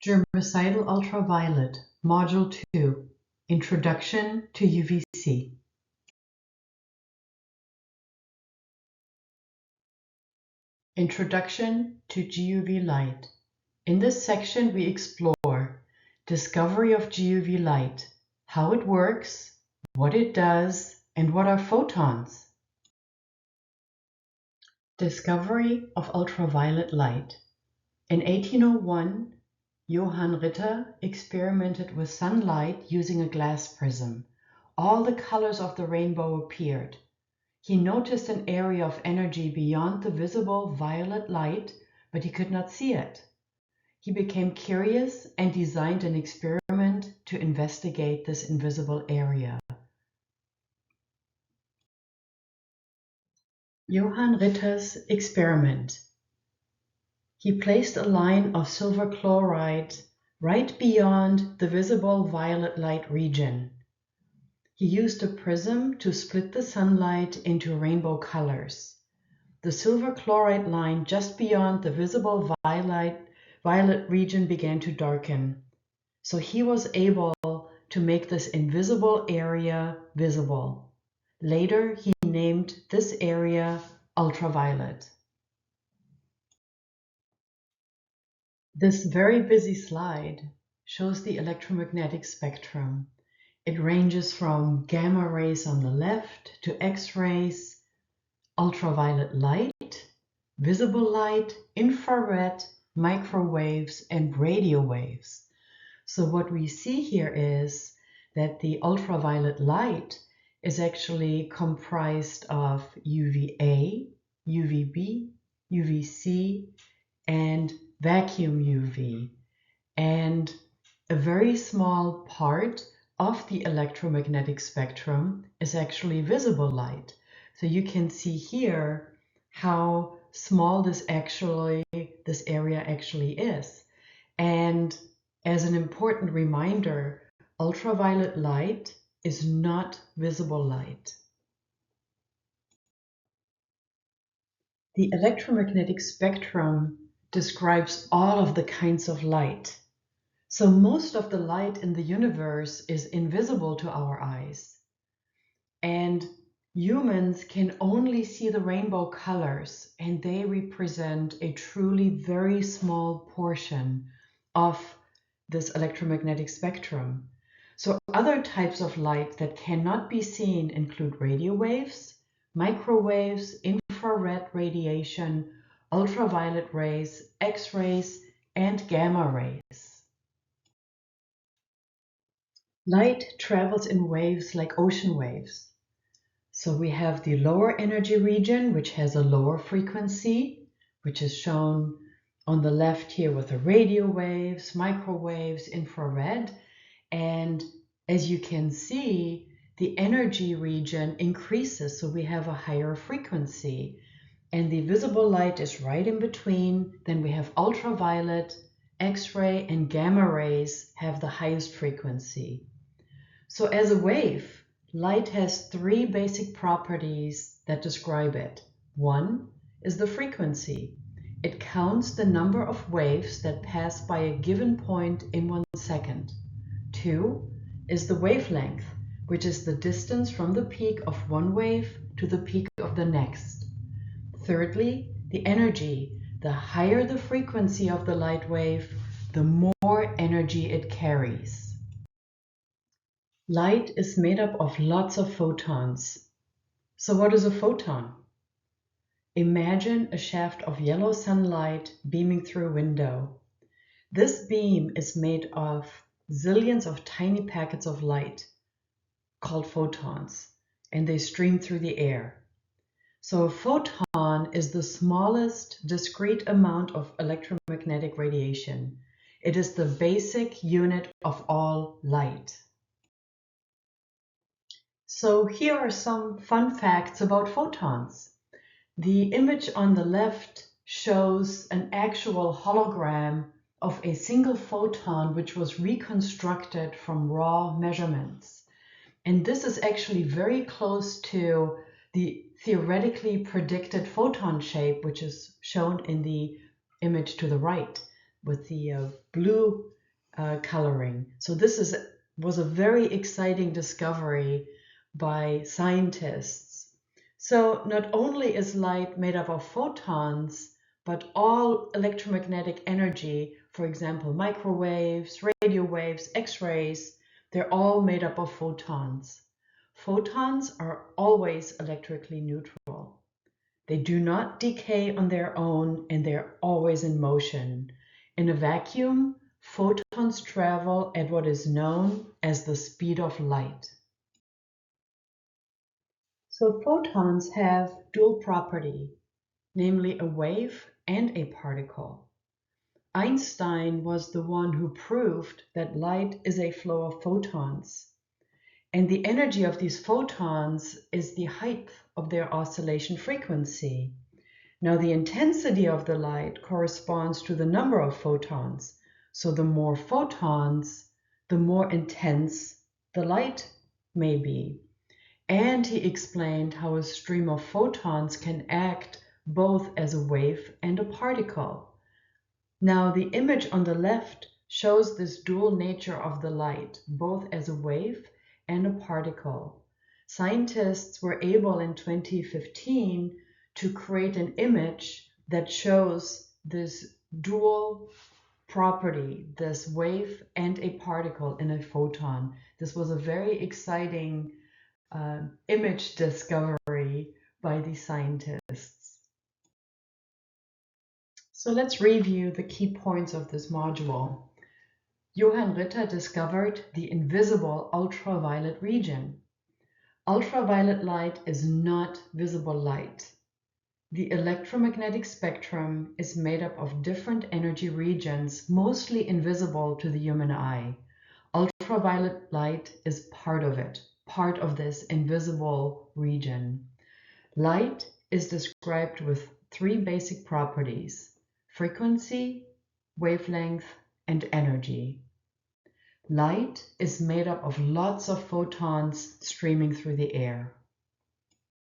Germicidal ultraviolet, Module 2, Introduction to UVC. Introduction to GUV light. In this section, we explore discovery of GUV light, how it works, what it does, and what are photons. Discovery of ultraviolet light. In 1801, Johann Ritter experimented with sunlight using a glass prism. All the colors of the rainbow appeared. He noticed an area of energy beyond the visible violet light, but he could not see it. He became curious and designed an experiment to investigate this invisible area. Johann Ritter's experiment. He placed a line of silver chloride right beyond the visible violet light region. He used a prism to split the sunlight into rainbow colors. The silver chloride line just beyond the visible violet region began to darken. So he was able to make this invisible area visible. Later, he named this area ultraviolet. This very busy slide shows the electromagnetic spectrum. It ranges from gamma rays on the left to X-rays, ultraviolet light, visible light, infrared, microwaves, and radio waves. So what we see here is that the ultraviolet light is actually comprised of UVA, UVB, UVC, and vacuum UV. And a very small part of the electromagnetic spectrum is actually visible light. So you can see here how small this area actually is. And as an important reminder, ultraviolet light is not visible light. The electromagnetic spectrum describes all of the kinds of light. So most of the light in the universe is invisible to our eyes. And humans can only see the rainbow colors, and they represent a truly very small portion of this electromagnetic spectrum. So other types of light that cannot be seen include radio waves, microwaves, infrared radiation, ultraviolet rays, X-rays, and gamma rays. Light travels in waves like ocean waves. So we have the lower energy region, which has a lower frequency, which is shown on the left here with the radio waves, microwaves, infrared. And as you can see, the energy region increases, so we have a higher frequency. And the visible light is right in between. Then we have ultraviolet, X-ray, and gamma rays have the highest frequency. So as a wave, light has three basic properties that describe it. One is the frequency. It counts the number of waves that pass by a given point in 1 second. Two is the wavelength, which is the distance from the peak of one wave to the peak of the next. Thirdly, the energy. The higher the frequency of the light wave, the more energy it carries. Light is made up of lots of photons. So what is a photon? Imagine a shaft of yellow sunlight beaming through a window. This beam is made of zillions of tiny packets of light called photons, and they stream through the air. So a photon is the smallest discrete amount of electromagnetic radiation. It is the basic unit of all light. So here are some fun facts about photons. The image on the left shows an actual hologram of a single photon which was reconstructed from raw measurements. And this is actually very close to the theoretically predicted photon shape, which is shown in the image to the right, with the blue coloring. So this was a very exciting discovery by scientists. So not only is light made up of photons, but all electromagnetic energy, for example, microwaves, radio waves, X-rays, they're all made up of photons. Photons are always electrically neutral. They do not decay on their own, and they're always in motion. In a vacuum, photons travel at what is known as the speed of light. So photons have dual property, namely a wave and a particle. Einstein was the one who proved that light is a flow of photons, and the energy of these photons is the height of their oscillation frequency. Now, the intensity of the light corresponds to the number of photons. So the more photons, the more intense the light may be. And he explained how a stream of photons can act both as a wave and a particle. Now, the image on the left shows this dual nature of the light, both as a wave and a particle. Scientists were able in 2015 to create an image that shows this dual property, this wave and a particle in a photon. This was a very exciting image discovery by the scientists. So let's review the key points of this module. Johann Ritter discovered the invisible ultraviolet region. Ultraviolet light is not visible light. The electromagnetic spectrum is made up of different energy regions, mostly invisible to the human eye. Ultraviolet light is part of it, part of this invisible region. Light is described with three basic properties: frequency, wavelength, and energy. Light is made up of lots of photons streaming through the air.